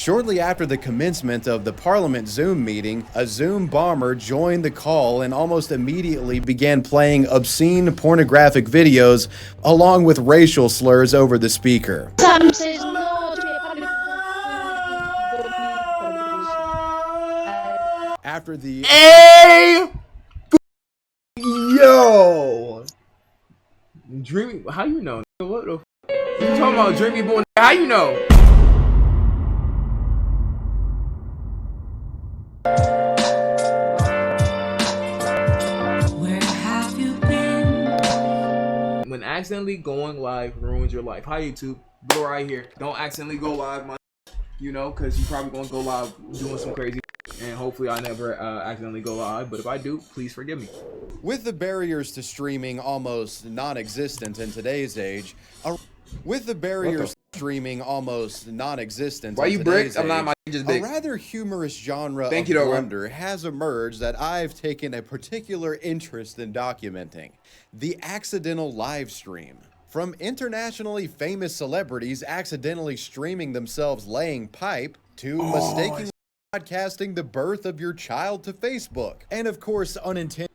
Shortly after the commencement of the Parliament Zoom meeting, a Zoom bomber joined the call and almost immediately began playing obscene pornographic videos along with racial slurs over the speaker. After the yo, Dreamy, how you know? What the you talking about, Dreamy boy? How you know? Where have you been? When accidentally going live ruins your life. Hi YouTube, go right here. Don't accidentally go live, my. You know, because you probably gonna go live doing some crazy, and hopefully I never accidentally go live. But if I do, please forgive me. With the barriers to streaming almost non-existent in today's age, a rather humorous genre of blunder has emerged that I've taken a particular interest in documenting: the accidental live stream. From internationally famous celebrities accidentally streaming themselves laying pipe, to mistakenly broadcasting the birth of your child to Facebook, and of course unintentionally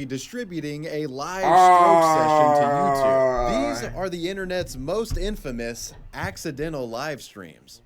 distributing a live stroke session to YouTube. These are the internet's most infamous accidental live streams.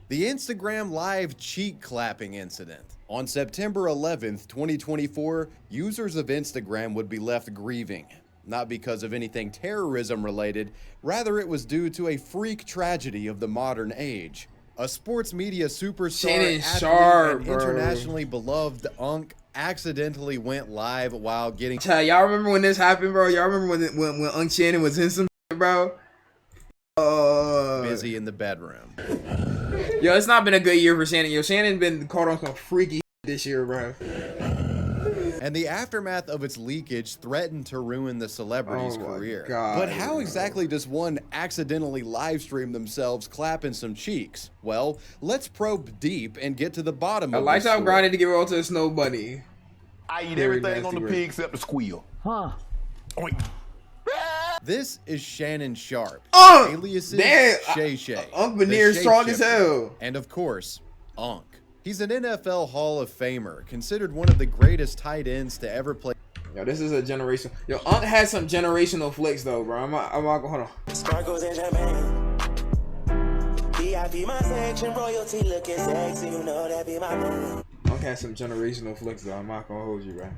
The Instagram live cheek clapping incident. On September 11th, 2024, users of Instagram would be left grieving. Not because of anything terrorism related, rather it was due to a freak tragedy of the modern age. A sports media superstar, Shannon Sharpe, and internationally beloved Unk accidentally went live while getting... Y'all remember when this happened, bro? Y'all remember when Unk Shannon was in some shit, bro? busy in the bedroom. Yo, it's not been a good year for Shannon. Yo, Shannon been caught on some freaky this year, bro. And the aftermath of its leakage threatened to ruin the celebrity's career. God, but how exactly does one accidentally live stream themselves clapping some cheeks? Well, let's probe deep and get to the bottom of it. I like how I'm grinding to give it all to the snow bunny. I eat everything on the pig except the squeal. Huh. Oink. This is Shannon Sharpe, aliases damn, Shay Shay, Unk Veneer strong as hell, and of course, Unk. He's an NFL Hall of Famer, considered one of the greatest tight ends to ever play. Yo, this is a generation. Yo, Unk has some generational flicks though, bro. I'm not hold on. Sparkles and champagne. VIP my section, royalty looking sexy, you know that be my name. Unk has some generational flicks though. I'm not gonna hold you, bro.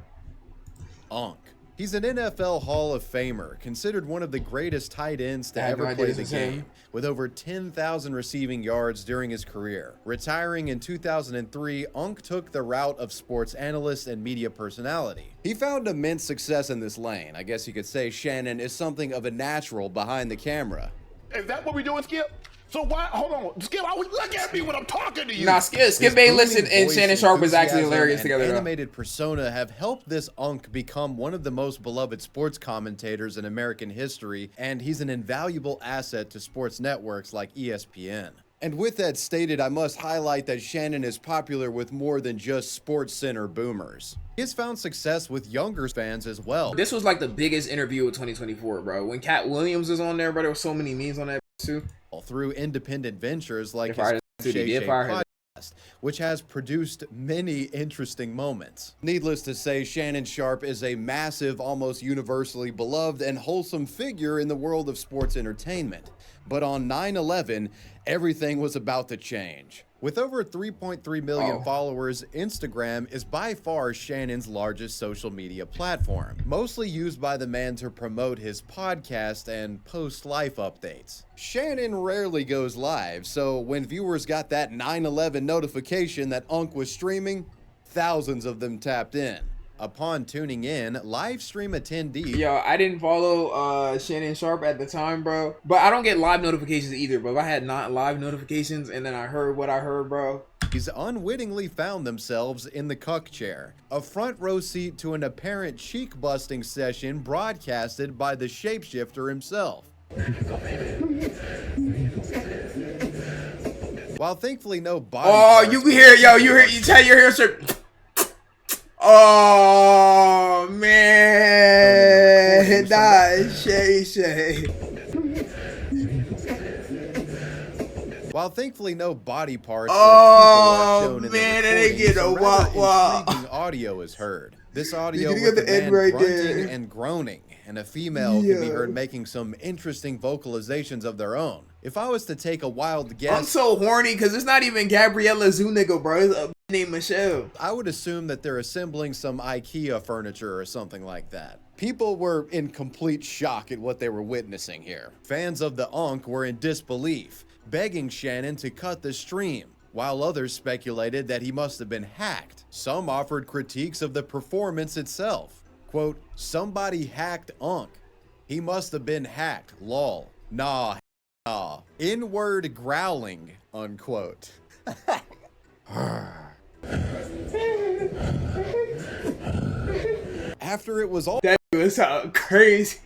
Unk. He's an NFL Hall of Famer, considered one of the greatest tight ends to ever play the game, with over 10,000 receiving yards during his career. Retiring in 2003, Unk took the route of sports analyst and media personality. He found immense success in this lane. I guess you could say Shannon is something of a natural behind the camera. Is that what we doing, Skip? So why? Hold on, Skip. Always look at me when I'm talking to you. Nah, Skip Bayless and Shannon Sharpe was actually hilarious together. Animated persona have helped this Unk become one of the most beloved sports commentators in American history, and he's an invaluable asset to sports networks like ESPN. And with that stated, I must highlight that Shannon is popular with more than just Sports Center boomers. He has found success with younger fans as well. This was like the biggest interview of 2024, bro. When Cat Williams was on there, bro, there were so many memes on that too. Through independent ventures like his Shay Shay podcast, which has produced many interesting moments. Needless to say, Shannon Sharpe is a massive, almost universally beloved and wholesome figure in the world of sports entertainment. But on 9/11, everything was about to change. With over 3.3 million followers, Instagram is by far Shannon's largest social media platform, mostly used by the man to promote his podcast and post life updates. Shannon rarely goes live, so when viewers got that 9/11 notification that Unk was streaming, thousands of them tapped in. Upon tuning in, live stream attendees... Yo, I didn't follow Shannon Sharpe at the time, bro. But I don't get live notifications either, bro. If I had not live notifications and then I heard what I heard, bro. He's unwittingly found themselves in the cuck chair, a front row seat to an apparent cheek-busting session broadcasted by the shapeshifter himself. While thankfully no body... Oh, you can hear, yo, you tell your hair shirt... Oh man, that's Shay Shay. While thankfully no body parts or people are shown in the recording, some rather intriguing audio is heard. This audio with the man grunting and groaning, and a female can be heard making some interesting vocalizations of their own. If I was to take a wild guess, I'm so horny because it's not even Gabriella Zuniga, bro. It's a named Michelle. I would assume that they're assembling some IKEA furniture or something like that. People were in complete shock at what they were witnessing here. Fans of the Unk were in disbelief, begging Shannon to cut the stream, while others speculated that he must have been hacked. Some offered critiques of the performance itself. Quote, somebody hacked Unk. He must have been hacked, lol. Nah, nah. N-word growling, unquote. After it was all— That was crazy.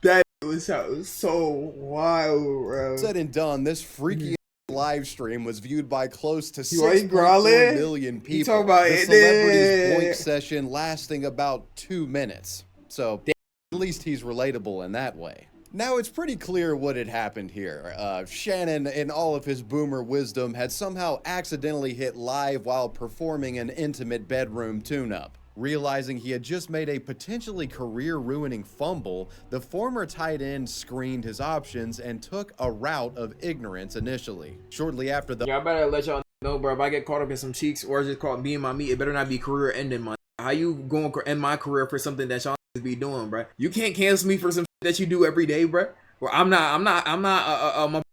That was so wild, bro. said and done, this freaky live stream was viewed by close to 6.4 million people. You talking about the celebrity's point session lasting about 2 minutes. So at least he's relatable in that way. Now it's pretty clear what had happened here. Shannon, in all of his boomer wisdom, had somehow accidentally hit live while performing an intimate bedroom tune-up. Realizing he had just made a potentially career-ruining fumble, the former tight end screened his options and took a route of ignorance initially. Shortly after the— I better let y'all know, bro, if I get caught up in some cheeks or just caught being my meat, it better not be career-ending, man. How you going to end my career for something that y'all be doing, bro? You can't cancel me for some that you do every day, bro. Well, I'm not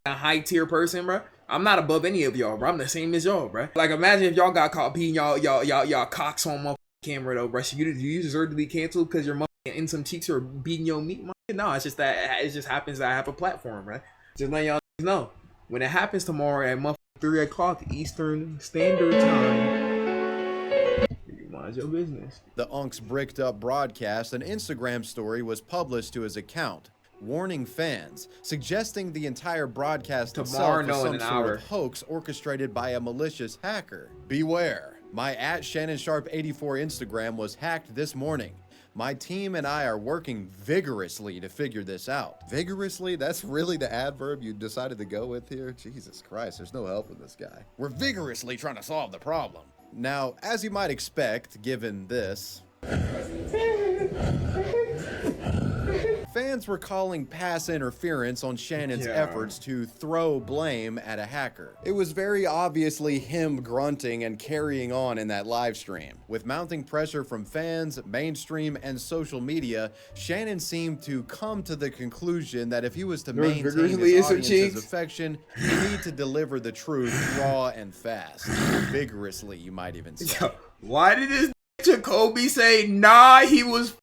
a high-tier person, bro. I'm not above any of y'all, bro. I'm the same as y'all, bro. Like, imagine if y'all got caught beating y'all cocks on my camera though, bro. So you deserve to be canceled because your mother in some cheeks or beating your meat. No, it's just that it just happens that I have a platform, right? Just let y'all know when it happens tomorrow at 3 o'clock Eastern Standard Time. You mind your business. The Unk's bricked up broadcast, an Instagram story was published to his account, warning fans, suggesting the entire broadcast itself was some sort of hoax orchestrated by a malicious hacker. Beware. My @ShannonSharpe84 Instagram was hacked this morning. My team and I are working vigorously to figure this out. Vigorously? That's really the adverb you decided to go with here? Jesus Christ, there's no help with this guy. We're vigorously trying to solve the problem. Now, as you might expect, given this, fans were calling pass interference on Shannon's efforts to throw blame at a hacker. It was very obviously him grunting and carrying on in that live stream. With mounting pressure from fans, mainstream, and social media, Shannon seemed to come to the conclusion that if he was to maintain his audience's affection, he needed to deliver the truth raw and fast. Vigorously, you might even say. Yo, why did this Jacoby say, nah, he was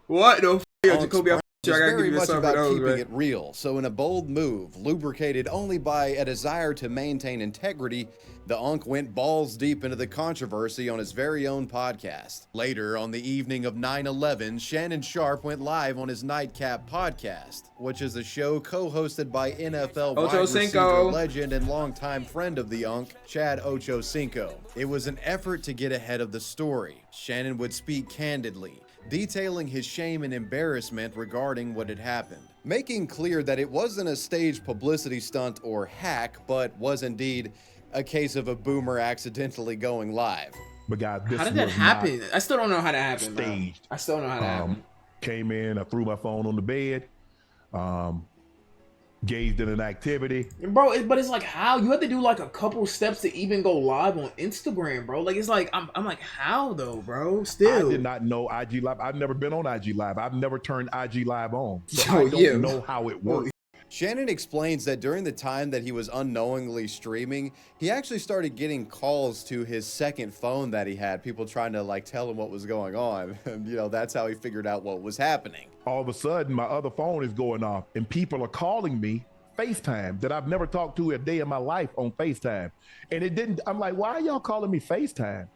what the Jacoby, I gotta give you much about keeping it real, so in a bold move, lubricated only by a desire to maintain integrity, the Unk went balls deep into the controversy on his very own podcast. Later, on the evening of 9/11, Shannon Sharpe went live on his Nightcap podcast, which is a show co-hosted by NFL wide receiver legend and longtime friend of the Unk, Chad Ochocinco. It was an effort to get ahead of the story. Shannon would speak candidly, detailing his shame and embarrassment regarding what had happened, making clear that it wasn't a staged publicity stunt or hack, but was indeed a case of a boomer accidentally going live. But guys, this how did that happen? I still don't know how that happened. Staged. I still don't know how that happened. Came in, I threw my phone on the bed, gazed in an activity. Bro, but it's like, how? You have to do like a couple steps to even go live on Instagram, bro. Like, it's like, I'm like, how though, bro? Still. I did not know IG Live. I've never been on IG Live. I've never turned IG Live on. So I don't know how it works. Shannon explains that during the time that he was unknowingly streaming, he actually started getting calls to his second phone that he had, people trying to like tell him what was going on. And you know, that's how he figured out what was happening. All of a sudden, my other phone is going off and people are calling me FaceTime that I've never talked to a day in my life on FaceTime. And it didn't, I'm like, why are y'all calling me FaceTime?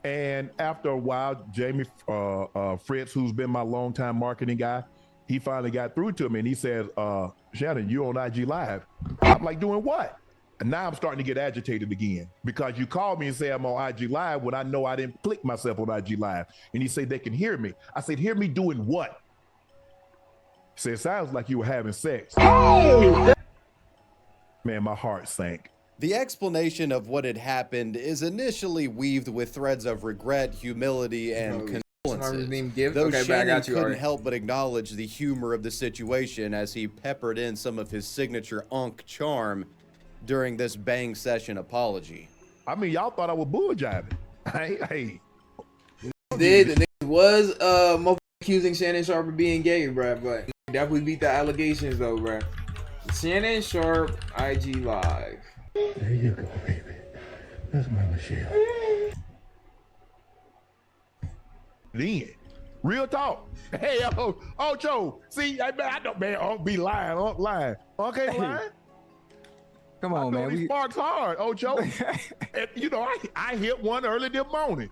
And after a while, Jamie Fritz, who's been my longtime marketing guy, he finally got through to me and he said, Shannon, you on IG Live. I'm like, doing what? And now I'm starting to get agitated again because you called me and say I'm on IG Live when I know I didn't click myself on IG Live. And he said they can hear me. I said, hear me doing what? He said, it sounds like you were having sex. Oh! Man, my heart sank. The explanation of what had happened is initially weaved with threads of regret, humility, and condolences. Though Shannon couldn't help but acknowledge the humor of the situation as he peppered in some of his signature unk charm during this bang session apology. I mean, y'all thought I was bull jiving. Hey. The niggas was accusing Shannon Sharpe of being gay, bruh, but definitely beat the allegations though, bruh. Shannon Sharpe IG Live. There you go, baby. That's my Michelle. Then, real talk. Hey, Ocho. See, I don't, man. I'll be lying. I'm lying. Okay, lying. Come on, man. We sparks hard, Ocho. And, you know, I hit one early this morning.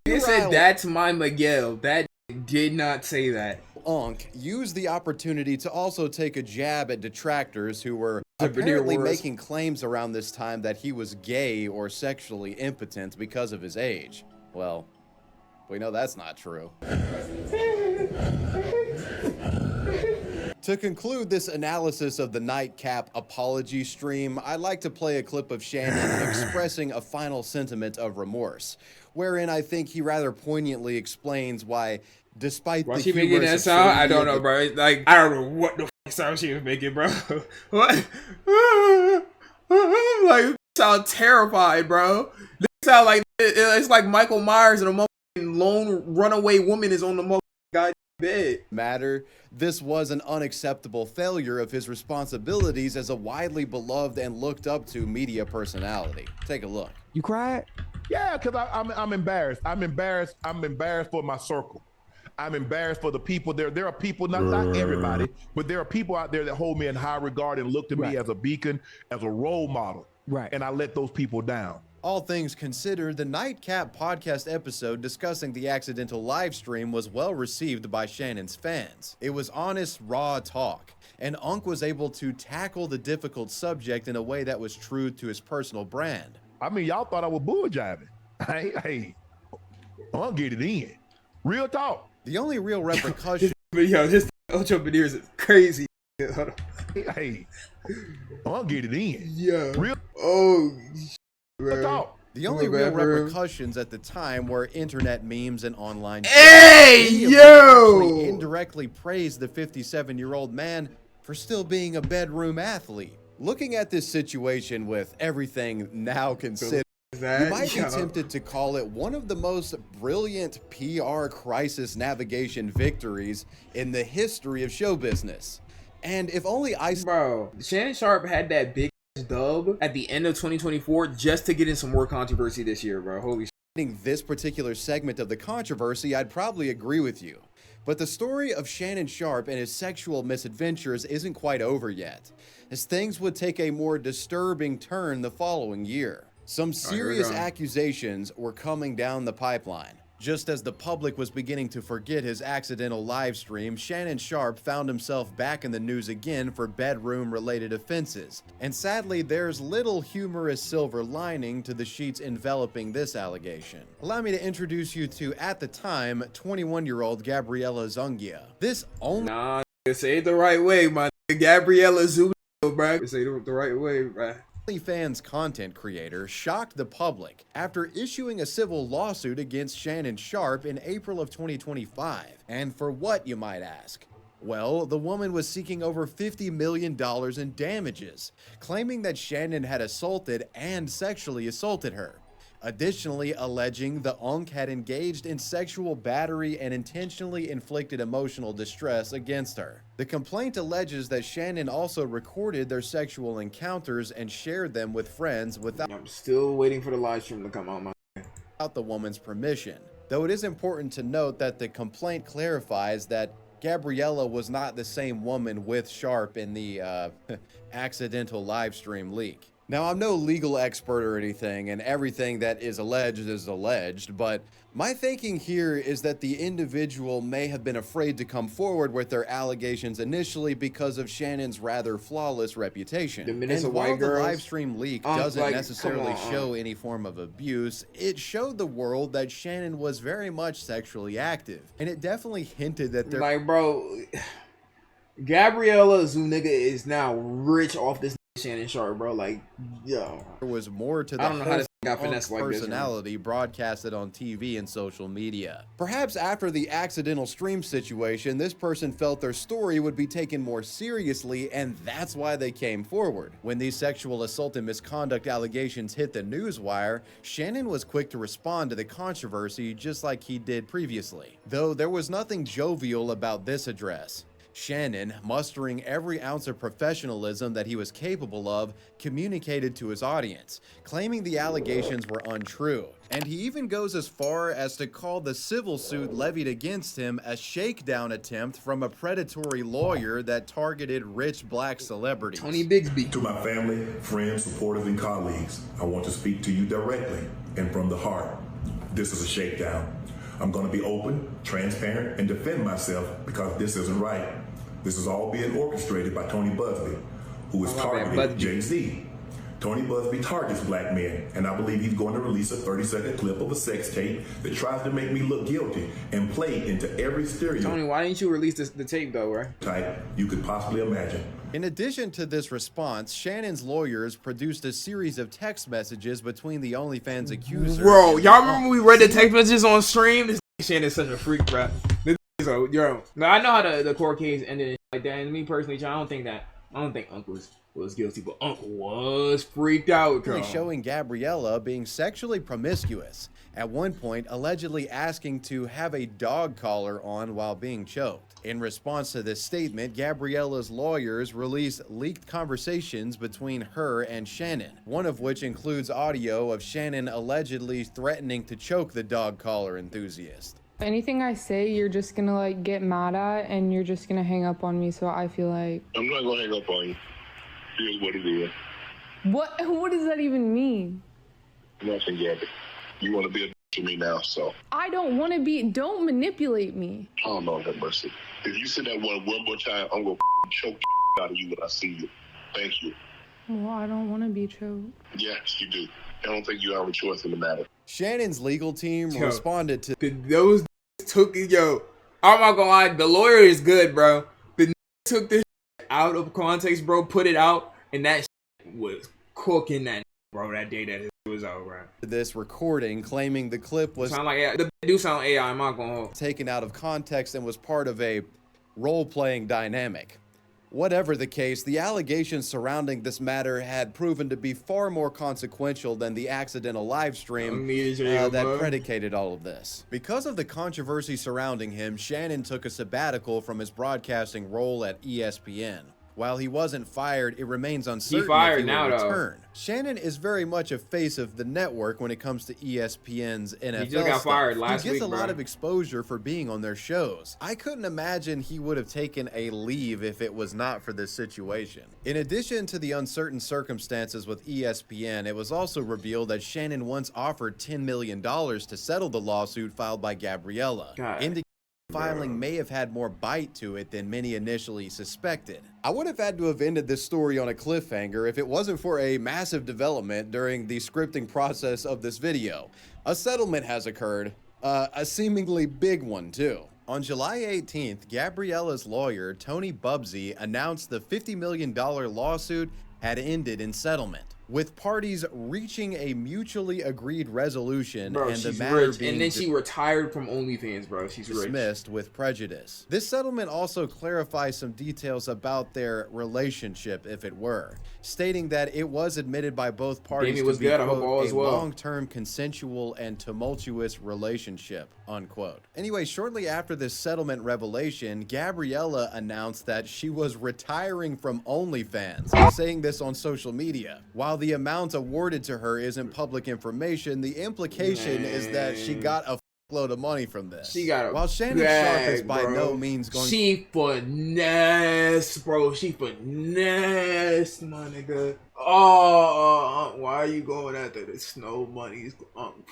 He said, "That's my Miguel." That did not say that. Unk used the opportunity to also take a jab at detractors who were apparently making claims around this time that he was gay or sexually impotent because of his age. Well, we know that's not true. To conclude this analysis of the nightcap apology stream, I'd like to play a clip of Shannon expressing a final sentiment of remorse, wherein I think he rather poignantly explains why, despite the humorous sound, I don't know, bro. Like, I don't know what the fuck sound she was making, bro. What? Like, sound terrified, bro. This sound like it's like Michael Myers and a motherfucking lone runaway woman is on the motherfucking goddamn bed. This was an unacceptable failure of his responsibilities as a widely beloved and looked up to media personality. Take a look. You cried? Yeah, because I'm embarrassed. I'm embarrassed for my circle. I'm embarrassed for the people there. There are people, not everybody, but there are people out there that hold me in high regard and look to me as a beacon, as a role model. Right. And I let those people down. All things considered, the Nightcap podcast episode discussing the accidental live stream was well received by Shannon's fans. It was honest, raw talk, and Unk was able to tackle the difficult subject in a way that was true to his personal brand. I mean, y'all thought I was bull jiving. Hey, I'll get it in. Real talk. The only real repercussion. This Ocho Veneers is crazy. Hey, I'll get it in. Yeah. Real. Oh. The only real repercussions at the time were internet memes and online. Hey, yo! Indirectly praised the 57-year-old man for still being a bedroom athlete. Looking at this situation with everything now considered, you might be tempted to call it one of the most brilliant PR crisis navigation victories in the history of show business. And if only Bro, Shannon Sharpe had that big dub at the end of 2024 just to get in some more controversy this year, bro. Holy shit. This particular segment of the controversy, I'd probably agree with you. But the story of Shannon Sharpe and his sexual misadventures isn't quite over yet, as things would take a more disturbing turn the following year. Some serious accusations were coming down the pipeline. Just as the public was beginning to forget his accidental live stream, Shannon Sharpe found himself back in the news again for bedroom-related offenses. And sadly, there's little humorous silver lining to the sheets enveloping this allegation. Allow me to introduce you to, at the time, 21-year-old Gabriella Zungia. Nah, say it the right way, my Gabriella Zungia, bro. Say it the right way, bro. OnlyFans content creator shocked the public after issuing a civil lawsuit against Shannon Sharpe in April of 2025. And for what, you might ask? Well, the woman was seeking over $50 million in damages, claiming that Shannon had assaulted and sexually assaulted her. Additionally, alleging the Unk had engaged in sexual battery and intentionally inflicted emotional distress against her. The complaint alleges that Shannon also recorded their sexual encounters and shared them with friends without I'm still waiting for the live stream to come out, without the woman's permission. Though it is important to note that the complaint clarifies that Gabriella was not the same woman with Sharpe in the accidental live stream leak. Now, I'm no legal expert or anything, and everything that is alleged, but my thinking here is that the individual may have been afraid to come forward with their allegations initially because of Shannon's rather flawless reputation. And while the live stream leak doesn't necessarily show any form of abuse, it showed the world that Shannon was very much sexually active, and it definitely hinted that there— Like, bro, Gabriella Zuniga is now rich off this Shannon Sharpe, bro. Like, yo. There was more to the I don't know how this got whole finessed like this, personality broadcasted on TV and social media. Perhaps after the accidental stream situation, this person felt their story would be taken more seriously, and that's why they came forward. When these sexual assault and misconduct allegations hit the newswire, Shannon was quick to respond to the controversy just like he did previously. Though there was nothing jovial about this address. Shannon, mustering every ounce of professionalism that he was capable of, communicated to his audience, claiming the allegations were untrue. And he even goes as far as to call the civil suit levied against him a shakedown attempt from a predatory lawyer that targeted rich black celebrities. Tony Bigsby. To my family, friends, supporters, and colleagues, I want to speak to you directly and from the heart. This is a shakedown. I'm going to be open, transparent, and defend myself because this isn't right. This is all being orchestrated by Tony Busby, who is targeting Jay-Z. Tony Busby targets black men, and I believe he's going to release a 30-second clip of a sex tape that tries to make me look guilty and play into every stereotype. Tony, why didn't you release the tape though, right? Type you could possibly imagine. In addition to this response, Shannon's lawyers produced a series of text messages between the OnlyFans accuser. Bro, y'all remember we read the text messages on stream? This Shannon's such a freak, bro. So, yo, now I know how the court case ended and like that. And me personally, I don't think Uncle was guilty, but Uncle was freaked out, bro. Showing Gabriella being sexually promiscuous. At one point, allegedly asking to have a dog collar on while being choked. In response to this statement, Gabriella's lawyers released leaked conversations between her and Shannon, one of which includes audio of Shannon allegedly threatening to choke the dog collar enthusiast. Anything I say, you're just gonna like get mad at and you're just gonna hang up on me, so I feel like... I'm not gonna hang up on you. Here's what it is. What does that even mean? Nothing, Gabby. You want to be a to me now, so... I don't want to be... Don't manipulate me. Oh, Lord have mercy. If you say that one more time, I'm gonna choke the out of you when I see you. Thank you. Well, I don't want to be choked. Yes, you do. I don't think you have a choice in the matter. Shannon's legal team responded to... Those took it, yo. I'm not gonna lie, the lawyer is good, bro. The took this out of context, bro, put it out, and that was cooking that, bro, that day that it was out, bro. This recording claiming the clip was... Sound like AI. The do sound AI, I'm not gonna hold. Taken out of context and was part of a role-playing dynamic. Whatever the case, the allegations surrounding this matter had proven to be far more consequential than the accidental live stream that predicated all of this. Because of the controversy surrounding him, Shannon took a sabbatical from his broadcasting role at ESPN. While he wasn't fired, it remains uncertain if he will return. Shannon is very much a face of the network when it comes to ESPN's NFL He just got fired last week, He gets a lot of exposure for being on their shows. I couldn't imagine he would have taken a leave if it was not for this situation. In addition to the uncertain circumstances with ESPN, it was also revealed that Shannon once offered $10 million to settle the lawsuit filed by Gabriella. Filing may have had more bite to it than many initially suspected. I would have had to have ended this story on a cliffhanger if it wasn't for a massive development during the scripting process of this video. A settlement has occurred, a seemingly big one too. On July 18th, Gabriella's lawyer, Tony Busby, announced the $50 million lawsuit had ended in settlement, with parties reaching a mutually agreed resolution, bro, and the matter rich. being and then she retired from OnlyFans, bro. She's dismissed with prejudice. This settlement also clarifies some details about their relationship, if it were, stating that it was admitted by both parties to be, quote, a long-term consensual and tumultuous relationship, unquote. Anyway, shortly after this settlement revelation, Gabriella announced that she was retiring from OnlyFans, saying this on social media. While the amount awarded to her isn't public information, the implication is that she got a load of money from this. She got a While Shannon Sharpe is by no means going... She finesse, bro. She finesse, my nigga. Oh, why are you going after the snow money?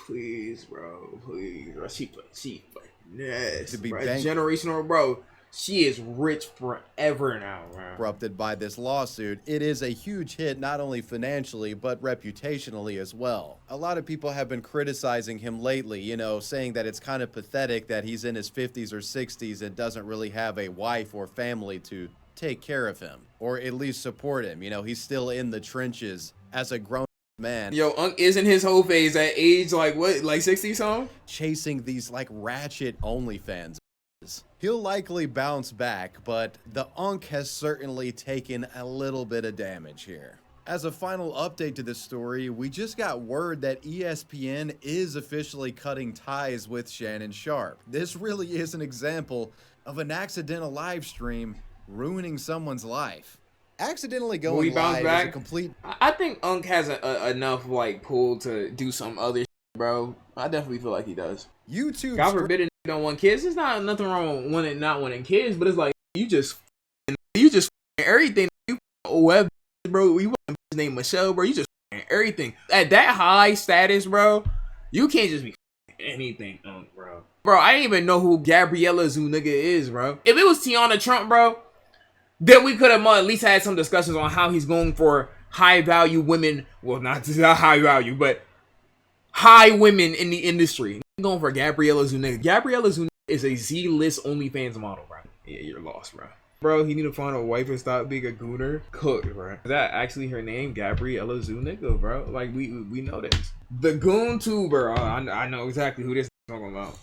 Please, bro. Please, bro. She finesse, to be generational, bro. She is rich forever now, man. Corrupted by this lawsuit, it is a huge hit not only financially, but reputationally as well. A lot of people have been criticizing him lately, you know, saying that it's kind of pathetic that he's in his 50s or 60s and doesn't really have a wife or family to take care of him, or at least support him. You know, he's still in the trenches as a grown man. Yo, Unc is in his whole phase at age, like, what, like 60 something? Chasing these, like, ratchet OnlyFans. He'll likely bounce back, but the Unc has certainly taken a little bit of damage here. As a final update to this story, we just got word that ESPN is officially cutting ties with Shannon Sharpe. This really is an example of an accidental live stream ruining someone's life. Accidentally going live is a complete... I think Unc has enough, like, pull to do some other shit, bro. I definitely feel like he does. YouTube... God forbid it don't want kids. There's not nothing wrong with not wanting kids, but it's like, you just everything. You web, bro. You want his name Michelle, bro. You just everything. At that high status, bro, you can't just be anything, bro. Bro, I didn't even know who Gabriella Zuniga is, bro. If it was Tiana Trump, bro, then we could have at least had some discussions on how he's going for high value women. Well, not high value, but high women in the industry. I'm going for Gabriella Zuniga. Gabriella Zuniga is a Z-list OnlyFans model, bro. Yeah, you're lost, bro. Bro, he need to find a wife and stop being a gooner. Cook, bro. Is that actually her name? Gabriella Zuniga, bro. Like, we know this. The goon tuber. I know exactly who this is talking about.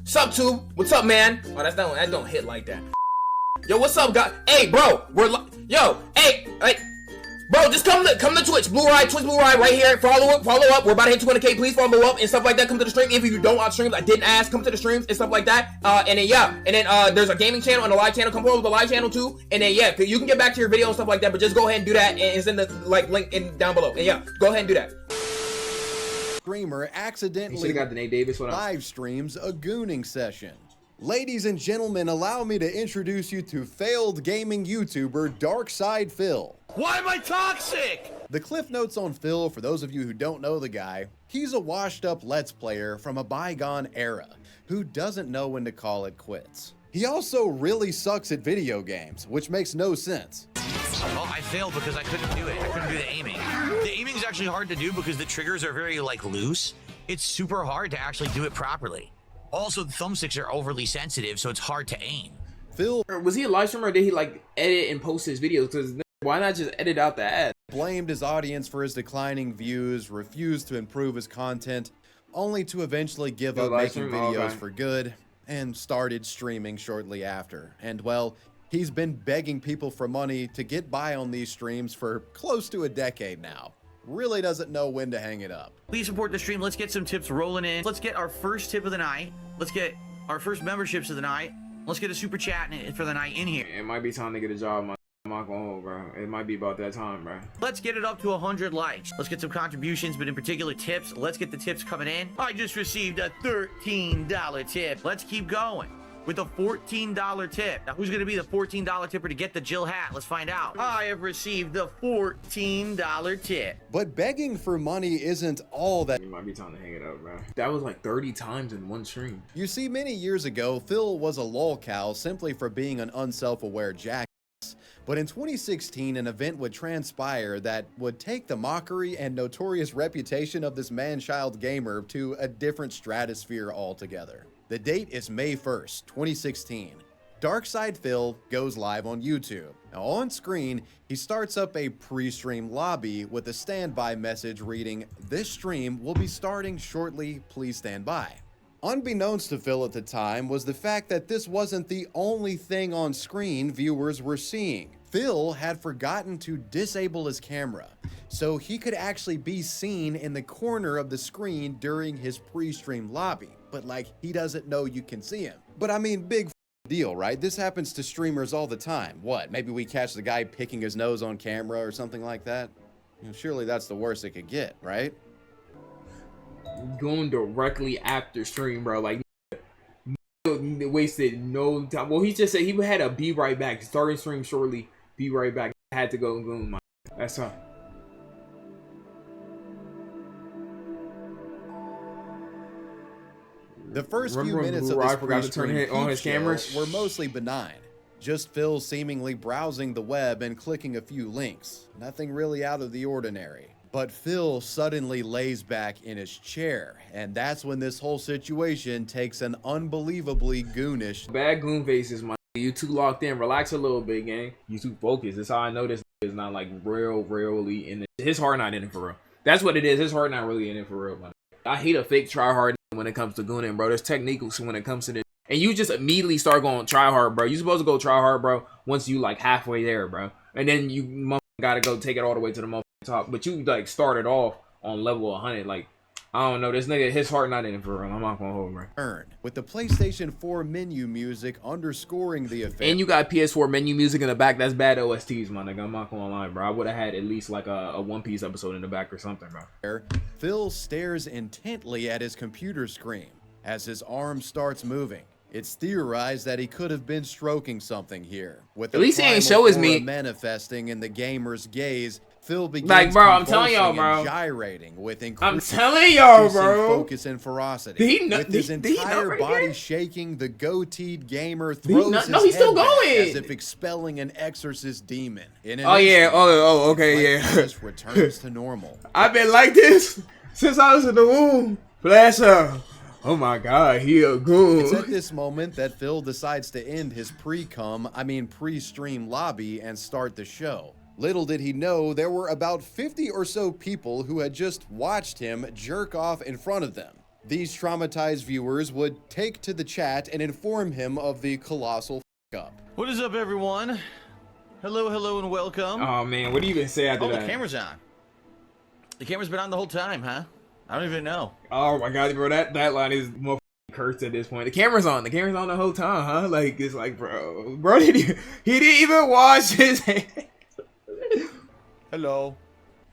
Sup, tube? What's up, man? Oh, that don't hit like that. Yo, what's up, guys? Hey, bro, hey, bro, just come to Twitch, Twitch Blue Ride right here. Follow up. We're about to hit 200K. Please follow up and stuff like that. Come to the stream. If you don't watch streams, I didn't ask. Come to the streams and stuff like that. And then there's a gaming channel and a live channel. Come follow the live channel too. And then you can get back to your video and stuff like that. But just go ahead and do that, and it's in the link down below. And go ahead and do that. Streamer accidentally got the Nate Davis live streams a gooning session. Ladies and gentlemen, allow me to introduce you to failed gaming YouTuber Darkside Phil. Why am I toxic? The cliff notes on Phil, for those of you who don't know the guy, he's a washed up Let's Player from a bygone era who doesn't know when to call it quits. He also really sucks at video games, which makes no sense. Well, I failed because I couldn't do it. I couldn't do the aiming. The aiming is actually hard to do because the triggers are very, like, loose. It's super hard to actually do it properly. Also, the thumbsticks are overly sensitive, so it's hard to aim. Phil, was he a live streamer or did he, like, edit and post his videos? Because why not just edit out the ad? Blamed his audience for his declining views, refused to improve his content, only to eventually give up making videos for good, and started streaming shortly after. And, well, he's been begging people for money to get by on these streams for close to a decade now. Really doesn't know when to hang it up. Please support the stream. Let's get some tips rolling in. Let's get our first tip of the night. Let's get our first memberships of the night. Let's get a super chat for the night in here. It might be time to get a job, man. I'm not gonna hold, bro. It might be about that time, bro. Let's get it up to 100 likes. Let's get some contributions, but in particular tips. Let's get the tips coming in. I just received a $13 tip. Let's keep going with a $14 tip. Now, who's going to be the $14 tipper to get the Jill hat? Let's find out. I have received the $14 tip. But begging for money isn't all that. It might be time to hang it up, bro. That was like 30 times in one stream. You see, many years ago, Phil was a lolcow simply for being an unself-aware jackass. But in 2016, an event would transpire that would take the mockery and notorious reputation of this man-child gamer to a different stratosphere altogether. The date is May 1st, 2016. Darkside Phil goes live on YouTube. Now on screen, he starts up a pre-stream lobby with a standby message reading, "This stream will be starting shortly, please stand by." Unbeknownst to Phil at the time was the fact that this wasn't the only thing on screen viewers were seeing. Phil had forgotten to disable his camera, so he could actually be seen in the corner of the screen during his pre-stream lobby. But like, he doesn't know you can see him. But I mean, big deal, right? This happens to streamers all the time. What, maybe we catch the guy picking his nose on camera or something like that? You know, surely that's the worst it could get, right? Going directly after stream, bro. Like, wasted no time. Well, he just said he had a be right back. Starting stream shortly, be right back. Had to go and goon. That's all. The first few minutes of this pre-stream were mostly benign. Just Phil seemingly browsing the web and clicking a few links. Nothing really out of the ordinary. But Phil suddenly lays back in his chair, and that's when this whole situation takes an unbelievably goonish. Bad goon faces, my. You too locked in. Relax a little bit, gang. You too focused. That's how I know this is not like really in it. His heart not in it for real. That's what it is. His heart not really in it for real, man. I hate a fake try hard when it comes to gooning, bro. There's techniques when it comes to this. And you just immediately start going try hard, bro. You supposed to go try hard, bro, once you like halfway there, bro. And then you gotta go take it all the way to the top. But you like started off on level 100. Like, I don't know, this nigga, his heart not in it for real. I'm not gonna hold him, bro. With the PlayStation 4 menu music underscoring the affair. And you got PS4 menu music in the back. That's bad OSTs, my nigga. I'm not gonna lie, bro. I would have had at least like a One Piece episode in the back or something, bro. Phil stares intently at his computer screen as his arm starts moving. It's theorized that he could have been stroking something here. With at least he ain't show his meat manifesting in the gamer's gaze, Phil begins like, bro, I'm telling y'all, bro, gyrating with I'm telling y'all, bro, focus and ferocity. With his entire body shaking, the goateed gamer throws his head still going as if expelling an exorcist demon. Okay, yeah. Returns to normal. I've been like this since I was in the womb. Bless her. Oh my God, he a goon. It's at this moment that Phil decides to end his pre-stream lobby and start the show. Little did he know there were about 50 or so people who had just watched him jerk off in front of them. These traumatized viewers would take to the chat and inform him of the colossal f*** up. What is up, everyone? Hello, and welcome. Oh man, what do you even say after that? The camera's on. The camera's been on the whole time, huh? I don't even know. Oh my God, bro, that line is more cursed at this point. The camera's on. The camera's on the whole time, huh? Like, it's like, bro, he didn't even wash his hands. Hello.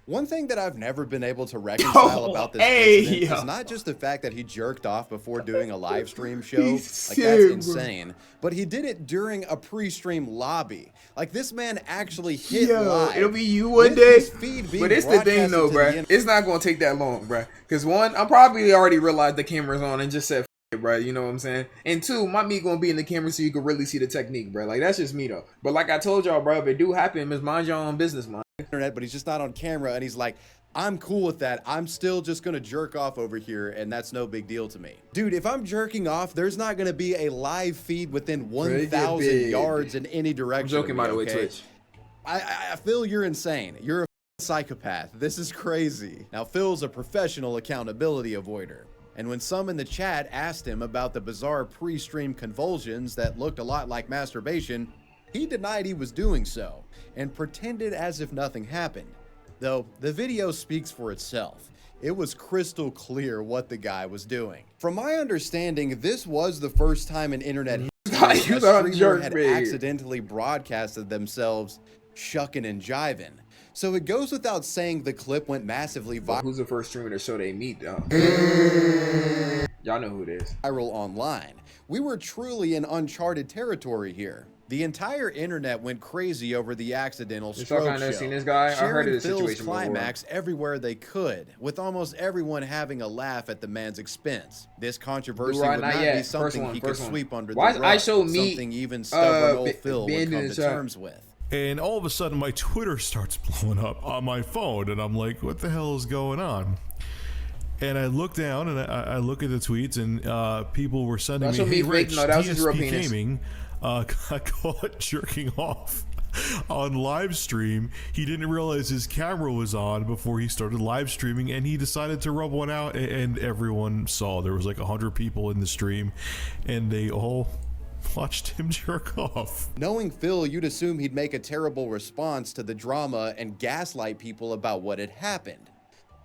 One thing that I've never been able to reconcile about this incident is not just the fact that he jerked off before doing a live stream show. Like, that's insane. But he did it during a pre-stream lobby. Like, this man actually hit live. It'll be you one day. But it's the thing, though, bro. It's not going to take that long, bro. Because one, I probably already realized the camera's on and just said, it, bro. You know what I'm saying? And two, my meat going to be in the camera so you can really see the technique, bro. Like, that's just me, though. But like I told y'all, bro, if it do happen, just mind your own business, man. Internet, but he's just not on camera, and he's like, I'm cool with that. I'm still just gonna jerk off over here, and that's no big deal to me. Dude, if I'm jerking off, there's not gonna be a live feed within 1,000 yards in any direction. I'm joking, by the way, Twitch. I feel you're insane. You're a psychopath. This is crazy. Now, Phil's a professional accountability avoider. And when some in the chat asked him about the bizarre pre-stream convulsions that looked a lot like masturbation, he denied he was doing so and pretended as if nothing happened. Though the video speaks for itself. It was crystal clear what the guy was doing. From my understanding, this was the first time an internet streamer had accidentally broadcasted themselves shucking and jiving. So it goes without saying the clip went massively viral. Who's the first streamer to show they meat, though? Y'all know who it is. Viral online. We were truly in uncharted territory here. The entire internet went crazy over the accidental stroke show, seen this guy? I heard of this Phil's situation climax everywhere they could, with almost everyone having a laugh at the man's expense. This controversy would not be something he could sweep under the rug, something even stubborn old Phil would come to terms with. And all of a sudden, my Twitter starts blowing up on my phone, and I'm like, what the hell is going on? And I look down, and I look at the tweets, and people were sending me, hey, Rich, DSP Gaming got caught jerking off on live stream. He didn't realize his camera was on before he started live streaming, and he decided to rub one out, and everyone saw. There was like 100 people in the stream, and they all watched him jerk off. Knowing Phil, you'd assume he'd make a terrible response to the drama and gaslight people about what had happened.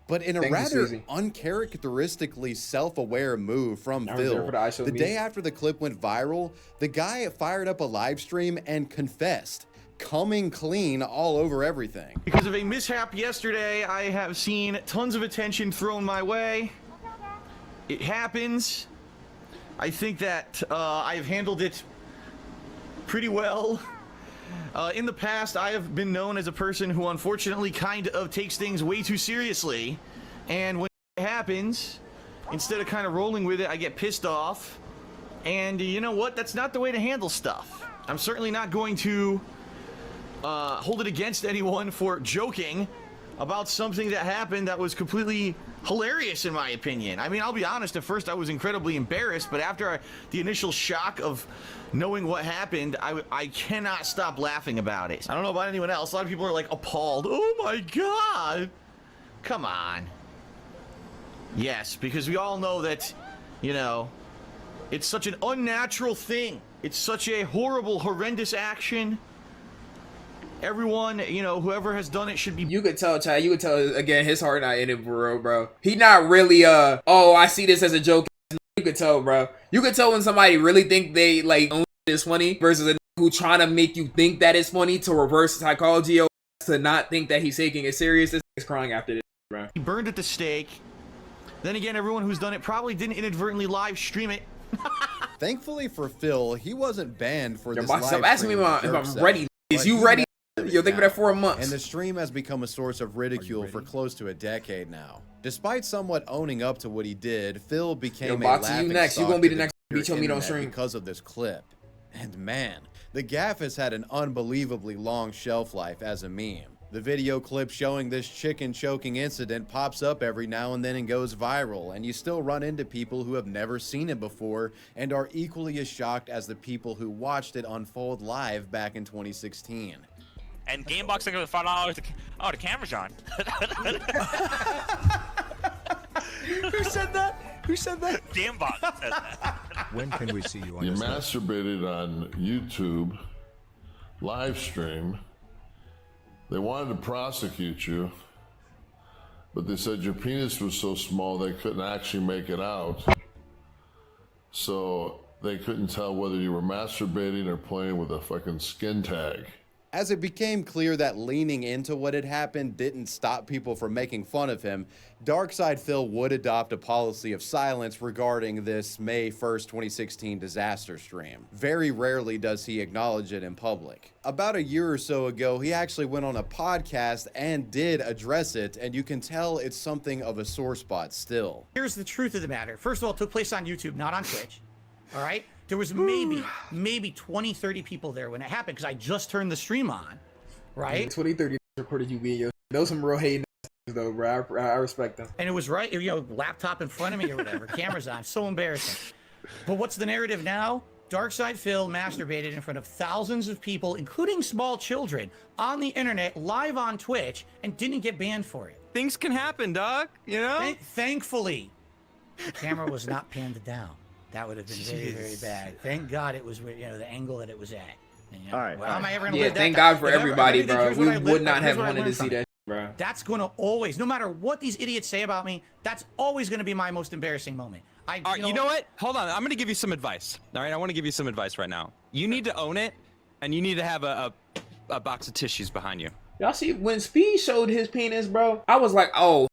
But in a rather uncharacteristically self-aware move from Phil, the day after the clip went viral, the guy fired up a live stream and confessed, coming clean all over everything. Because of a mishap yesterday, I have seen tons of attention thrown my way. It happens. I think that I've handled it pretty well. In the past, I have been known as a person who unfortunately kind of takes things way too seriously. And when it happens, instead of kind of rolling with it, I get pissed off. And you know what? That's not the way to handle stuff. I'm certainly not going to hold it against anyone for joking about something that happened that was completely hilarious in my opinion. I mean, I'll be honest, at first I was incredibly embarrassed, but after the initial shock of knowing what happened, I cannot stop laughing about it. I don't know about anyone else. A lot of people are like appalled. Oh my God. Come on. Yes, because we all know that, you know, it's such an unnatural thing. It's such a horrible, horrendous action. Everyone, you know, whoever has done it should be. You could tell, Chad. You could tell again. His heart not in it for real, bro. He not really. Oh, I see this as a joke. You could tell, bro. You could tell when somebody really think they like own is funny versus a who trying to make you think that it's funny to reverse psychology to not think that he's taking it serious. This is crying after this, bro. He burned at the stake. Then again, everyone who's done it probably didn't inadvertently live stream it. Thankfully for Phil, he wasn't banned for this live Stop asking me if I'm ready. Is you ready? You'll think of that for a month. And the stream has become a source of ridicule for close to a decade now. Despite somewhat owning up to what he did, Phil became a laughing you next. stock You gonna be the to next beat your meat on stream because of this clip. And man, the gaffe has had an unbelievably long shelf life as a meme. The video clip showing this chicken choking incident pops up every now and then and goes viral, and you still run into people who have never seen it before and are equally as shocked as the people who watched it unfold live back in 2016. And Gamebox thinking found out, oh, the camera's on. Who said that? Who said that? Gamebox said that. When can we see you on You this masturbated on YouTube, live stream. They wanted to prosecute you, but they said your penis was so small they couldn't actually make it out. So they couldn't tell whether you were masturbating or playing with a fucking skin tag. As it became clear that leaning into what had happened didn't stop people from making fun of him, Darkside Phil would adopt a policy of silence regarding this May 1st, 2016 disaster stream. Very rarely does he acknowledge it in public. About a year or so ago, he actually went on a podcast and did address it, and you can tell it's something of a sore spot still. Here's the truth of the matter. First of all, it took place on YouTube, not on Twitch. All right? There was maybe 20, 30 people there when it happened because I just turned the stream on, right? 20, 30 recorded you being those some real hating though, bro. I respect them. And it was right, you know, laptop in front of me or whatever, cameras on. So embarrassing. But what's the narrative now? Darkside Phil masturbated in front of thousands of people, including small children, on the internet, live on Twitch, and didn't get banned for it. Things can happen, dog. You know? Thankfully, the camera was not panned down. That would have been very, very bad. Thank God it was, you know, the angle that it was at. And, you know, all right. Well, am I ever gonna yeah, live thank that God for everybody, bro. We would not have wanted to see that, bro. That's gonna always, no matter what these idiots say about me, that's always gonna be my most embarrassing moment. All right, you know what? Hold on. I'm gonna give you some advice. All right, I want to give you some advice right now. You need to own it, and you need to have a box of tissues behind you. Y'all see when Speed showed his penis, bro? I was like, oh,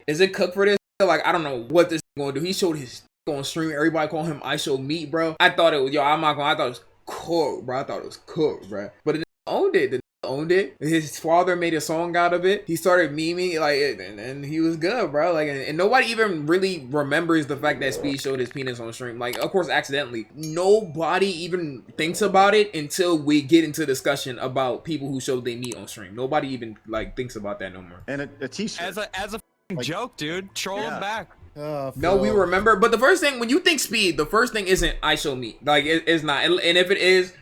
is it cooked for this? Like, I don't know what this is gonna do. He showed his on stream, everybody call him I Show Meat, bro. I thought it was, yo, I'm not gonna, I thought it was cooked, bro. I thought it was cooked, bro. But it owned it. The owned it. His father made a song out of it. He started memeing like it, and he was good, bro. Like, and nobody even really remembers the fact that Speed showed his penis on stream. Like, of course, accidentally. Nobody even thinks about it until we get into discussion about people who showed their meat on stream. Nobody even like thinks about that no more. And a t-shirt as a like, joke, dude. Troll him back. No, we remember, but the first thing when you think Speed, the first thing isn't I Show Meat. Like it's not, and if it is,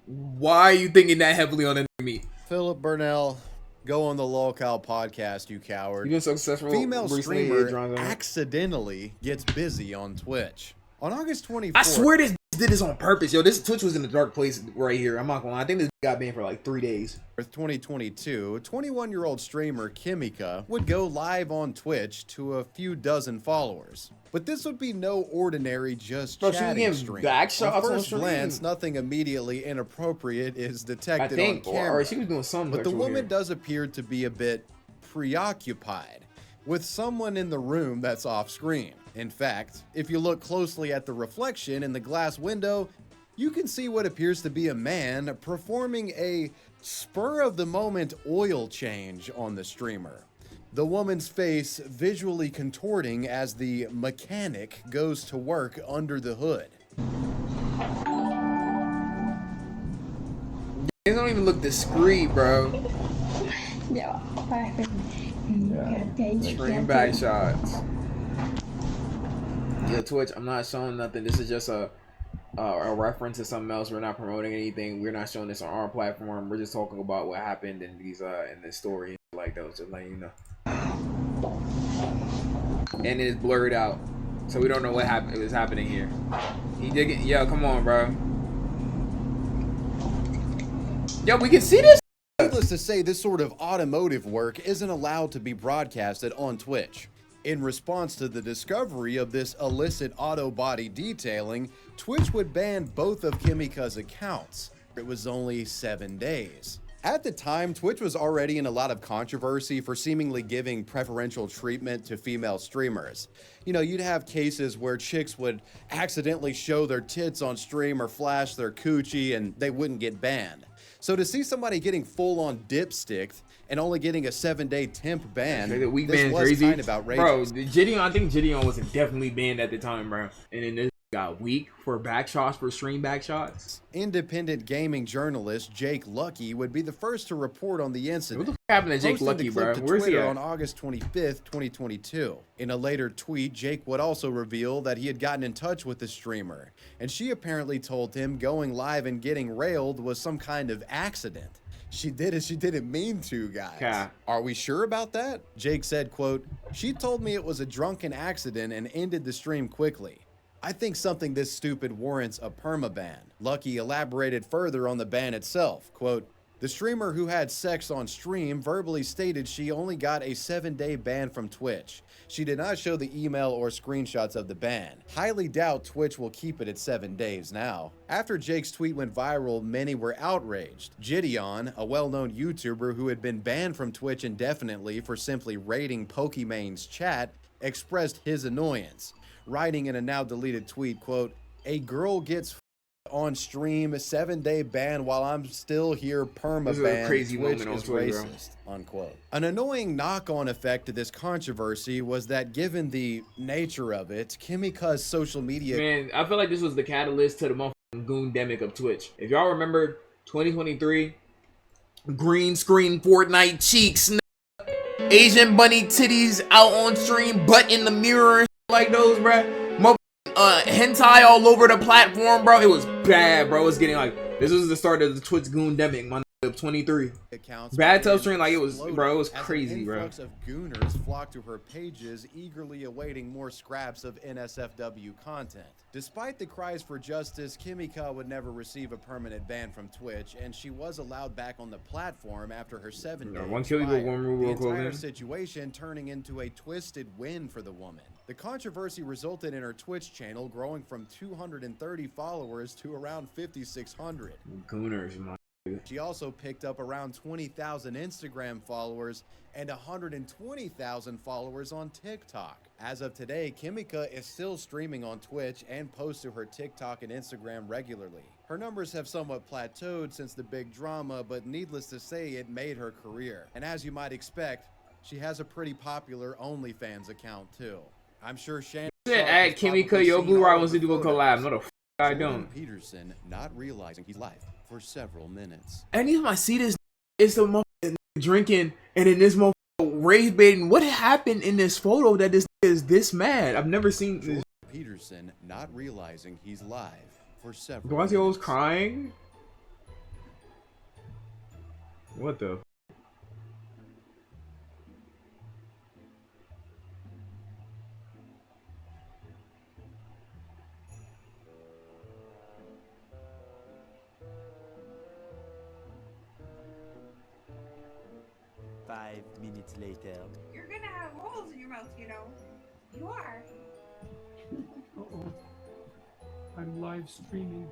why are you thinking that heavily on the meat? Philip Burnell, go on the Lolcow podcast, you coward. You've been successful. Female streamer accidentally gets busy on Twitch. On August 24th, I swear this did this on purpose. Yo, this Twitch was in a dark place right here. I'm not gonna lie. I think this got banned for like 3 days. With 2022, 21-year-old streamer Kimika would go live on Twitch to a few dozen followers. But this would be no ordinary just chatting stream. Back shots on first glance, nothing immediately inappropriate is detected on camera. Or she was doing something. But the woman does appear to be a bit preoccupied with someone in the room that's off screen. In fact, if you look closely at the reflection in the glass window, you can see what appears to be a man performing a spur-of-the-moment oil change on the streamer. The woman's face visually contorting as the mechanic goes to work under the hood. They don't even look discreet, bro. Yeah, I think Stream back shots. Yeah, Twitch, I'm not showing nothing. This is just a reference to something else. We're not promoting anything. We're not showing this on our platform. We're just talking about what happened in these in this story. Like that was just letting you know. And it's blurred out, so we don't know what happened. It was happening here. He did get. Yo, come on, bro. Yo, we can see this. Needless to say, this sort of automotive work isn't allowed to be broadcasted on Twitch. In response to the discovery of this illicit auto body detailing, Twitch would ban both of Kimika's accounts. It was only 7 days. At the time, Twitch was already in a lot of controversy for seemingly giving preferential treatment to female streamers. You know, you'd have cases where chicks would accidentally show their tits on stream or flash their coochie and they wouldn't get banned. So to see somebody getting full-on dipsticked and only getting a 7-day temp ban, this was kind of outrageous. Bro, Gideon, I think Gideon was definitely banned at the time, bro. And then this got weak for back shots, for stream back shots. Independent gaming journalist Jake Lucky would be the first to report on the incident. What the fuck happened to Jake Lucky, bro? Where's he at? On August 25th, 2022. In a later tweet, Jake would also reveal that he had gotten in touch with the streamer, and she apparently told him going live and getting railed was some kind of accident. She did it. She didn't mean to, guys. Yeah. Are we sure about that? Jake said, quote, "She told me it was a drunken accident and ended the stream quickly. I think something this stupid warrants a permaban." Lucky elaborated further on the ban itself. Quote, "The streamer who had sex on stream verbally stated she only got a 7-day ban from Twitch. She did not show the email or screenshots of the ban. Highly doubt Twitch will keep it at 7 days now." After Jake's tweet went viral, many were outraged. Gideon, a well-known YouTuber who had been banned from Twitch indefinitely for simply raiding Pokemon's chat, expressed his annoyance, writing in a now deleted tweet, quote, "A girl gets on stream, a 7-day ban while I'm still here, permaban. This is a crazy Twitch moment on is Twitter, racist," unquote. An annoying knock-on effect to this controversy was that given the nature of it, Kimika's social media... Man, I feel like this was the catalyst to the motherfucking goon-demic of Twitch. If y'all remember 2023, green screen Fortnite cheeks, Asian bunny titties out on stream, butt in the mirror and shit like those, bruh. Hentai all over the platform, bro. It was bad, bro. It was getting like, this was the start of the Twitch goon-demic, my of 23. Bad tough stream, like it was, bro. It was crazy, bro. Influx of gooners flocked to her pages, eagerly awaiting more scraps of NSFW content. Despite the cries for justice, Kimika would never receive a permanent ban from Twitch, and she was allowed back on the platform after her 7 days. The entire situation turning into a twisted win for the woman. The controversy resulted in her Twitch channel growing from 230 followers to around 5,600. Gooners, man. She also picked up around 20,000 Instagram followers and 120,000 followers on TikTok. As of today, Kimika is still streaming on Twitch and posts to her TikTok and Instagram regularly. Her numbers have somewhat plateaued since the big drama, but needless to say, it made her career. And as you might expect, she has a pretty popular OnlyFans account too. I'm sure Shannon Add Kimika, yo, Blue Ride wants to do a collab. No, the f I don't. Peterson not realizing he's live for several minutes. Anytime I see this, it's the motherfucker drinking and then this motherfucker rage baiting. What happened in this photo that this is this mad? I've never seen this. Peterson not realizing he's live for several. Do I see always crying? What the? Later. You're gonna have holes in your mouth, you know. You are. Uh-oh. I'm live streaming.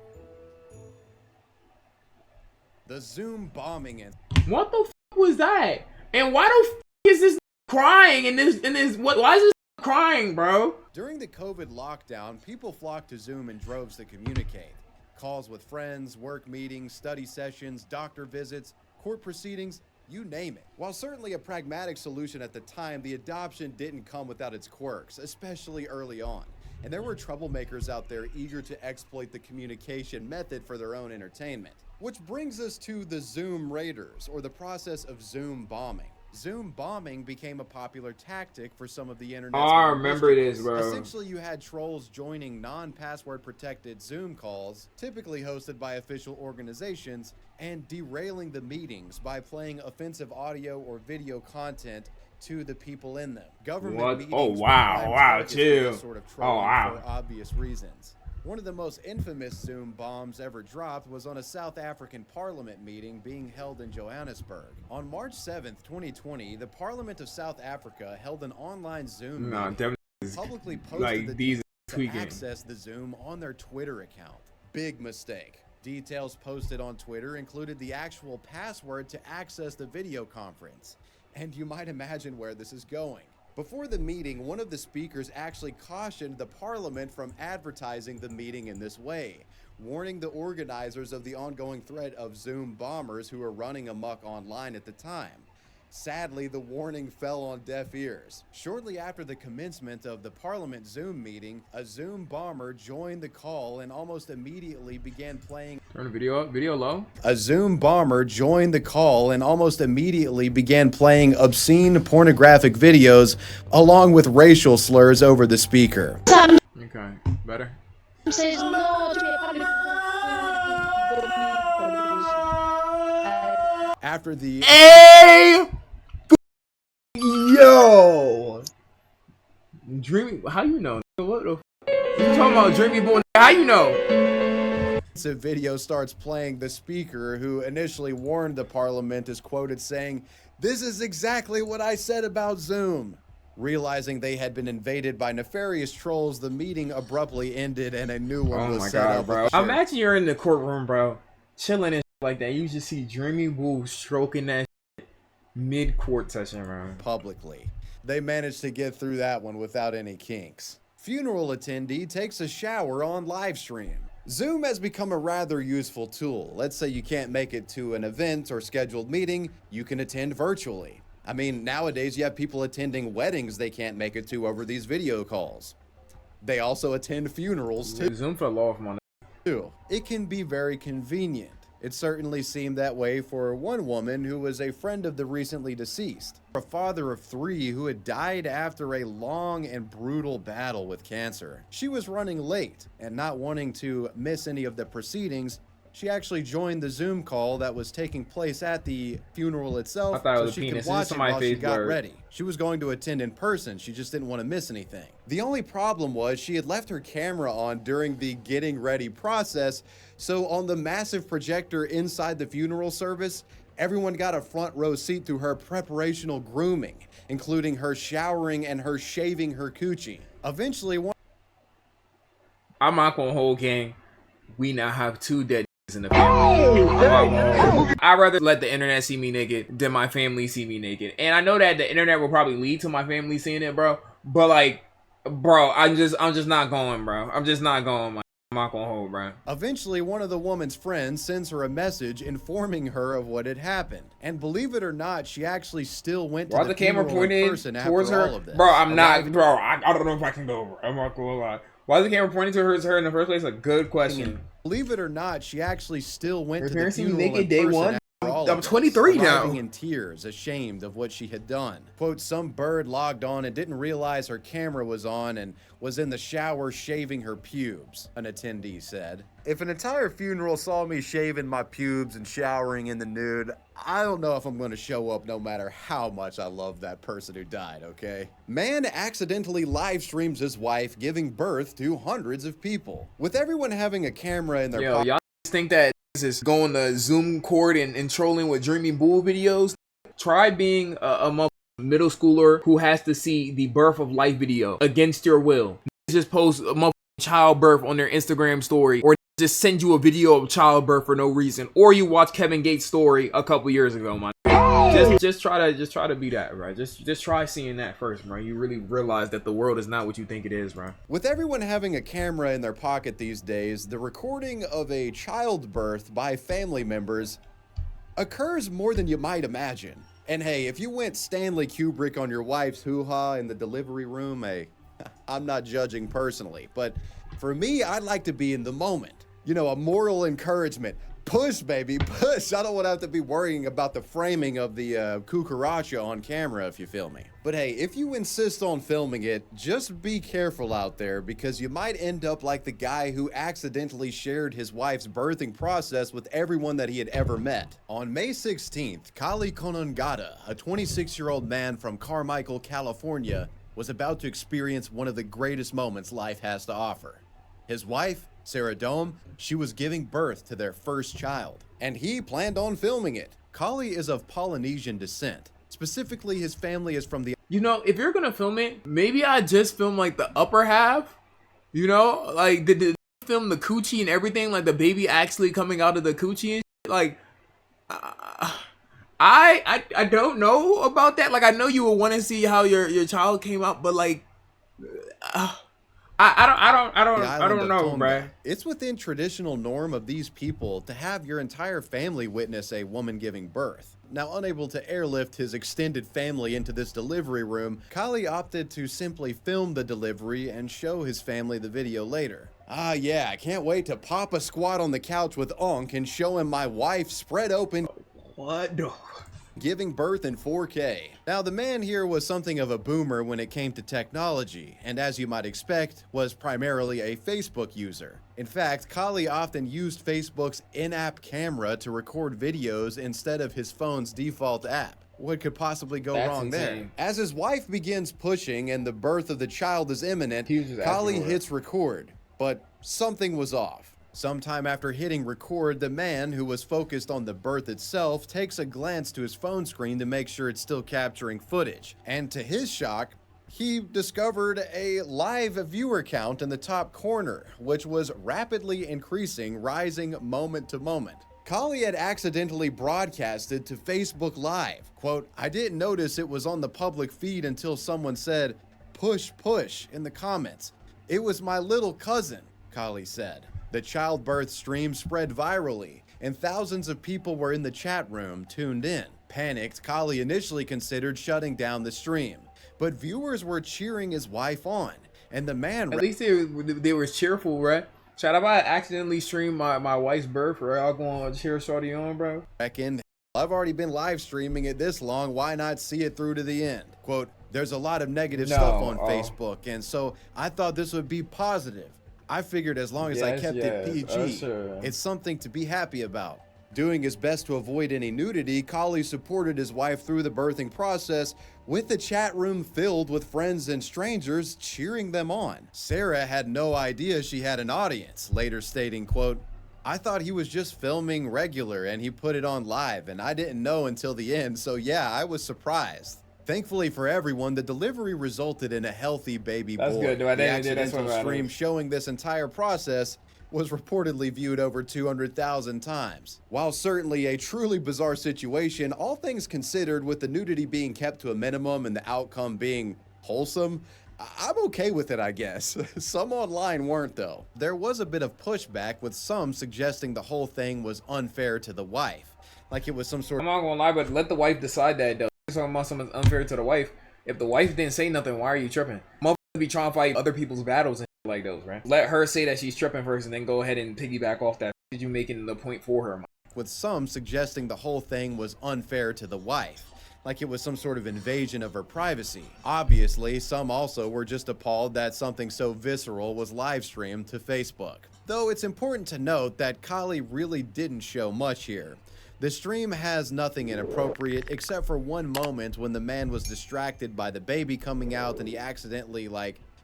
The Zoom bombing and what the f was that? And why the f is this crying in this why is this crying, bro? During the COVID lockdown, people flocked to Zoom in droves to communicate. Calls with friends, work meetings, study sessions, doctor visits, court proceedings, you name it. While certainly a pragmatic solution at the time, the adoption didn't come without its quirks, especially early on. And there were troublemakers out there eager to exploit the communication method for their own entertainment. Which brings us to the Zoom raiders, or the process of Zoom bombing. Zoom bombing became a popular tactic for some of the internet. Oh, I remember this, bro. Essentially, you had trolls joining non-password protected Zoom calls, typically hosted by official organizations, and derailing the meetings by playing offensive audio or video content to the people in them. Government meetings. Oh wow, chill. Sort of trolling for obvious reasons. One of the most infamous Zoom bombs ever dropped was on a South African parliament meeting being held in Johannesburg. On March 7th, 2020, the Parliament of South Africa held an online Zoom meeting, publicly posted the details to access the Zoom on their Twitter account. Big mistake. Details posted on Twitter included the actual password to access the video conference. And you might imagine where this is going. Before the meeting, one of the speakers actually cautioned the parliament from advertising the meeting in this way, warning the organizers of the ongoing threat of Zoom bombers who were running amok online at the time. Sadly, the warning fell on deaf ears. Shortly after the commencement of the Parliament Zoom meeting, a Zoom bomber joined the call and almost immediately began playing... Turn the video up, video low. A Zoom bomber joined the call and almost immediately began playing obscene pornographic videos along with racial slurs over the speaker. Okay, better. After the... Hey! Yo! Dreamy, how you know? What the f? You talking about Dreamy Boy? How you know? The video starts playing. The speaker, who initially warned the parliament, is quoted saying, "This is exactly what I said about Zoom." Realizing they had been invaded by nefarious trolls, the meeting abruptly ended and a new one was set up. Bro. Imagine you're in the courtroom, bro, chilling and like that. You just see Dreamy Boo stroking that mid-court session, bro. Publicly. They managed to get through that one without any kinks. Funeral attendee takes a shower on Livestream. Zoom has become a rather useful tool. Let's say you can't make it to an event or scheduled meeting, you can attend virtually. I mean, nowadays you have people attending weddings they can't make it to over these video calls. They also attend funerals too. Zoom fell off, man. It can be very convenient. It certainly seemed that way for one woman who was a friend of the recently deceased, a father of 3 who had died after a long and brutal battle with cancer. She was running late and not wanting to miss any of the proceedings. She actually joined the Zoom call that was taking place at the funeral itself so she could watch it while she got ready. She was going to attend in person, she just didn't want to miss anything. The only problem was she had left her camera on during the getting ready process, so on the massive projector inside the funeral service, everyone got a front row seat through her preparational grooming, including her showering and her shaving her coochie. Eventually, I'm not gonna hold gang. We now have 2 dead in the family. I'd rather let the internet see me naked than my family see me naked. And I know that the internet will probably lead to my family seeing it, bro. But like, bro, I'm just not going, bro. I'm just not going, man. I'm not gonna hold, bro. Eventually, one of the woman's friends sends her a message informing her of what had happened. And believe it or not, she actually still went to the camera pointed towards her. Bro, I'm not, bro. I don't know if I can go, bro. I'm not gonna lie. Why is the camera pointing to her in the first place? A good question. Believe it or not, she actually still went to the parents funeral naked in day person. one? all I'm of us, 23 now. arriving in tears, ashamed of what she had done. Quote, some bird logged on and didn't realize her camera was on and was in the shower shaving her pubes, an attendee said. If an entire funeral saw me shaving my pubes and showering in the nude, I don't know if I'm going to show up no matter how much I love that person who died, okay? Man accidentally live streams his wife giving birth to hundreds of people. With everyone having a camera in their pocket. Y'all think that this is going to Zoom court and trolling with Dreamy Bull videos? Try being a middle schooler who has to see the birth of life video against your will. Just post a childbirth on their Instagram story, or just send you a video of childbirth for no reason, or you watch Kevin Gates' story a couple years ago, man. Just try to be that, right? Just try seeing that first, bro. You really realize that the world is not what you think it is, bro. With everyone having a camera in their pocket these days, the recording of a childbirth by family members occurs more than you might imagine. And hey, if you went Stanley Kubrick on your wife's hoo-ha in the delivery room, hey, I'm not judging personally, but for me, I'd like to be in the moment. You know, a moral encouragement. Push, baby, push. I don't want to have to be worrying about the framing of the cucaracha on camera, if you feel me. But hey, if you insist on filming it, just be careful out there, because you might end up like the guy who accidentally shared his wife's birthing process with everyone that he had ever met. On May 16th, Kali Konongada, a 26-year-old man from Carmichael, California, was about to experience one of the greatest moments life has to offer. His wife, Sarah Dome, she was giving birth to their first child, and he planned on filming it. Kali is of Polynesian descent. Specifically, his family is from the... You know, if you're gonna film it, maybe I just film like the upper half. You know, like did film the coochie and everything, like the baby actually coming out of the coochie and shit? Like, I don't know about that. Like, I know you would want to see how your child came out, but like, I don't know, bruh. It's within traditional norm of these people to have your entire family witness a woman giving birth. Now, unable to airlift his extended family into this delivery room, Kali opted to simply film the delivery and show his family the video later. Ah, yeah, I can't wait to pop a squat on the couch with Onk and show him my wife spread open. What the? Giving birth in 4K. Now, the man here was something of a boomer when it came to technology, and as you might expect, was primarily a Facebook user. In fact, Kali often used Facebook's in-app camera to record videos instead of his phone's default app. What could possibly go wrong there? As his wife begins pushing and the birth of the child is imminent, Kali hits record, but something was off. Sometime after hitting record, the man, who was focused on the birth itself, takes a glance to his phone screen to make sure it's still capturing footage. And to his shock, he discovered a live viewer count in the top corner, which was rapidly increasing, rising moment to moment. Kali had accidentally broadcasted to Facebook Live. Quote, I didn't notice it was on the public feed until someone said, push, push, in the comments. It was my little cousin, Kali said. The childbirth stream spread virally, and thousands of people were in the chat room tuned in. Panicked, Kali initially considered shutting down the stream, but viewers were cheering his wife on, and the man... At least they were cheerful, right? Shout out, I accidentally streamed my wife's birth, right? I'll go on cheer shorty on, bro. Reckon, I've already been live streaming it this long, why not see it through to the end? Quote, there's a lot of negative stuff on Facebook, and so I thought this would be positive. I figured as long as I kept it PG, it's something to be happy about. Doing his best to avoid any nudity, Kali supported his wife through the birthing process, with the chat room filled with friends and strangers cheering them on. Sarah had no idea she had an audience, later stating, quote, I thought he was just filming regular and he put it on live, and I didn't know until the end, so yeah, I was surprised. Thankfully for everyone, the delivery resulted in a healthy baby boy. That's good. The accidental stream showing this entire process was reportedly viewed over 200,000 times. While certainly a truly bizarre situation, all things considered, with the nudity being kept to a minimum and the outcome being wholesome, I'm okay with it, I guess. Some online weren't, though. There was a bit of pushback, with some suggesting the whole thing was unfair to the wife. Like it was some sort of... I'm not gonna lie, but let the wife decide that, though. Talking about something unfair to the wife. If the wife didn't say nothing, why are you tripping? Motherfuckers be trying to fight other people's battles and shit like those, right? Let her say that she's tripping first, and then go ahead and piggyback off that. Did you making the point for her? With some suggesting the whole thing was unfair to the wife, like it was some sort of invasion of her privacy. Obviously, some also were just appalled that something so visceral was live streamed to Facebook. Though it's important to note that Kali really didn't show much here. The stream has nothing inappropriate except for one moment when the man was distracted by the baby coming out and he accidentally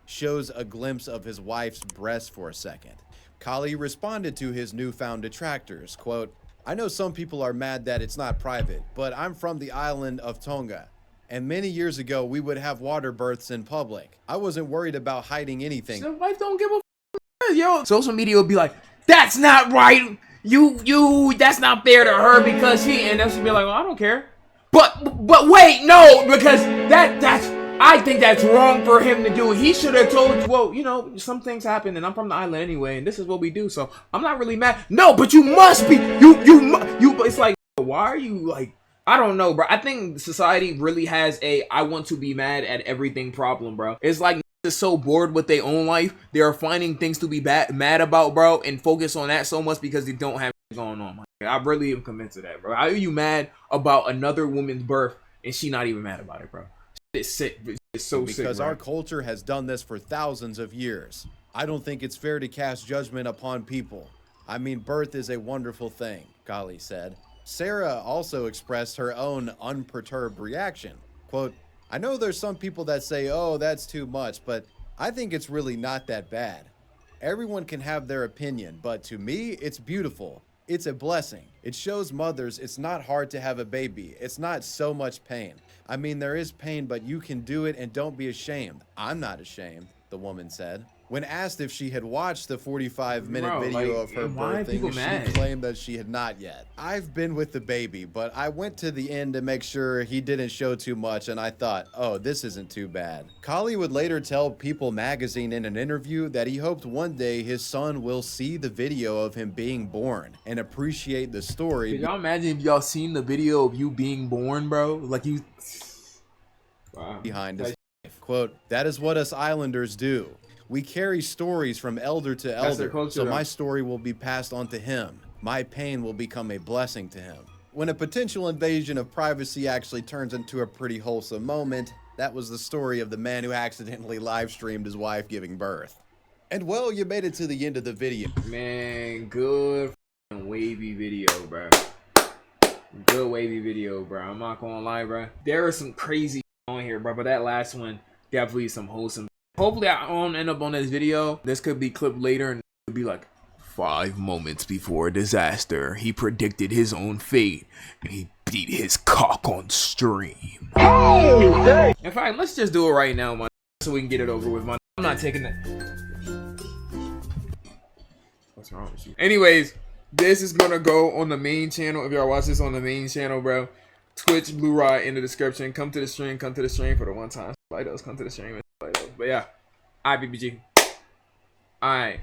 shows a glimpse of his wife's breast for a second. Kali responded to his newfound detractors, quote, I know some people are mad that it's not private, but I'm from the island of Tonga, and many years ago we would have water births in public. I wasn't worried about hiding anything. The wife don't give a f***, yo. Social media would be like, that's not right. That's not fair to her because and then she'd be like, well, I don't care. But wait, no, because I think that's wrong for him to do. He should have told you, well, you know, some things happen and I'm from the island anyway, and this is what we do, so I'm not really mad. No, but you must be, it's like, why are you like, I don't know, bro. I think society really has I want to be mad at everything problem, bro. It's like, is so bored with their own life, they are finding things to be mad about, bro, and focus on that so much because they don't have going on, man. I really am convinced of that, bro. How are you mad about another woman's birth and she not even mad about it, bro? It's sick. It's so sick, because bro. our culture has done this for thousands of years. I don't think it's fair to cast judgment upon people. I mean, birth is a wonderful thing, Golly said. Sarah also expressed her own unperturbed reaction. Quote, I know there's some people that say, oh, that's too much, but I think it's really not that bad. Everyone can have their opinion, but to me, it's beautiful. It's a blessing. It shows mothers it's not hard to have a baby. It's not so much pain. I mean, there is pain, but you can do it and don't be ashamed. I'm not ashamed, the woman said. When asked if she had watched the 45-minute video of her birthing, she claimed that she had not yet. I've been with the baby, but I went to the end to make sure he didn't show too much, and I thought, oh, this isn't too bad. Collie would later tell People magazine in an interview that he hoped one day his son will see the video of him being born and appreciate the story. Can y'all imagine if y'all seen the video of you being born, bro? Like you... Wow. Behind his life. Quote, that is what us Islanders do. We carry stories from elder to elder, so my story will be passed on to him. My pain will become a blessing to him. When a potential invasion of privacy actually turns into a pretty wholesome moment, that was the story of the man who accidentally live streamed his wife giving birth. And well, you made it to the end of the video. Man, good wavy video, bro. Good wavy video, bro. I'm not gonna lie, bro. There is some crazy on here, bro, but that last one, definitely some wholesome. Hopefully I don't end up on this video. This could be clipped later and it could be like 5 moments before disaster. He predicted his own fate and he beat his cock on stream. Hey! In fact, let's just do it right now, man, so we can get it over with, man. I'm not taking that. What's wrong with you? Anyways, this is gonna go on the main channel. If y'all watch this on the main channel, bro, Twitch, Blue Rod in the description. Come to the stream for the one time. Come to the stream. But yeah, IBBG. Alright.